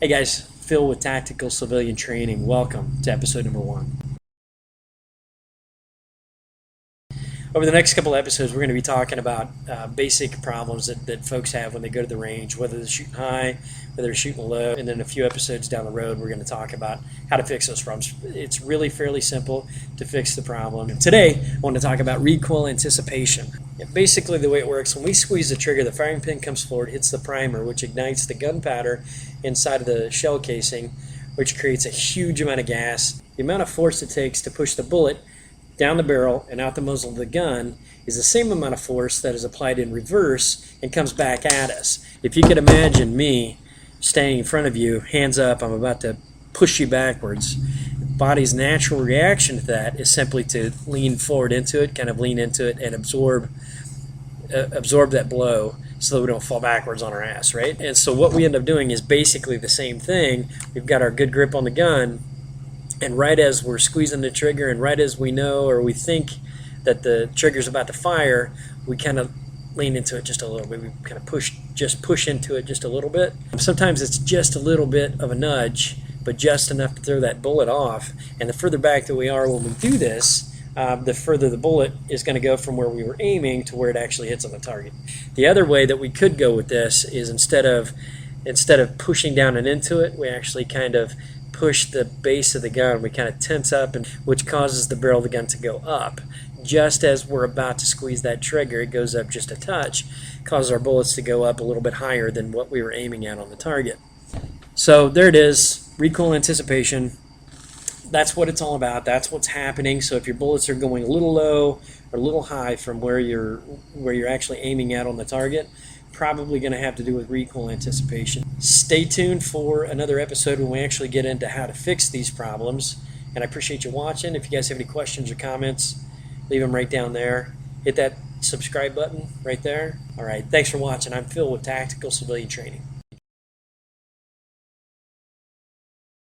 Hey guys, Phil with Tactical Civilian Training. Welcome to episode number 1. Over the next couple of episodes, we're going to be talking about basic problems that folks have when they go to the range, whether they're shooting high, whether they're shooting low, and then a few episodes down the road, we're going to talk about how to fix those problems. It's really fairly simple to fix the problem. And today, I want to talk about recoil anticipation. Basically, the way it works, when we squeeze the trigger, the firing pin comes forward, hits the primer, which ignites the gunpowder inside of the shell casing, which creates a huge amount of gas. The amount of force it takes to push the bullet down the barrel and out the muzzle of the gun is the same amount of force that is applied in reverse and comes back at us. If you could imagine me standing in front of you, hands up, I'm about to push you backwards. The body's natural reaction to that is simply to lean forward into it, kind of lean into it and absorb that blow so that we don't fall backwards on our ass, right? And so what we end up doing is basically the same thing. We've got our good grip on the gun, and right as we're squeezing the trigger and right as we know or we think that the trigger's about to fire, we kind of lean into it just a little bit. We kind of push into it just a little bit. Sometimes it's just a little bit of a nudge, but just enough to throw that bullet off. And the further back that we are when we do this, the further the bullet is going to go from where we were aiming to where it actually hits on the target. The other way that we could go with this is instead of pushing down and into it, we actually kind of push the base of the gun. We kind of tense up, and which causes the barrel of the gun to go up. Just as we're about to squeeze that trigger, it goes up just a touch, causes our bullets to go up a little bit higher than what we were aiming at on the target. So there it is, recoil anticipation. That's what it's all about. That's what's happening. So if your bullets are going a little low or a little high from where you're actually aiming at on the target, probably going to have to do with recoil anticipation. Stay tuned for another episode when we actually get into how to fix these problems. And I appreciate you watching. If you guys have any questions or comments, leave them right down there. Hit that subscribe button right there. All right, thanks for watching. I'm Phil with Tactical Civilian Training.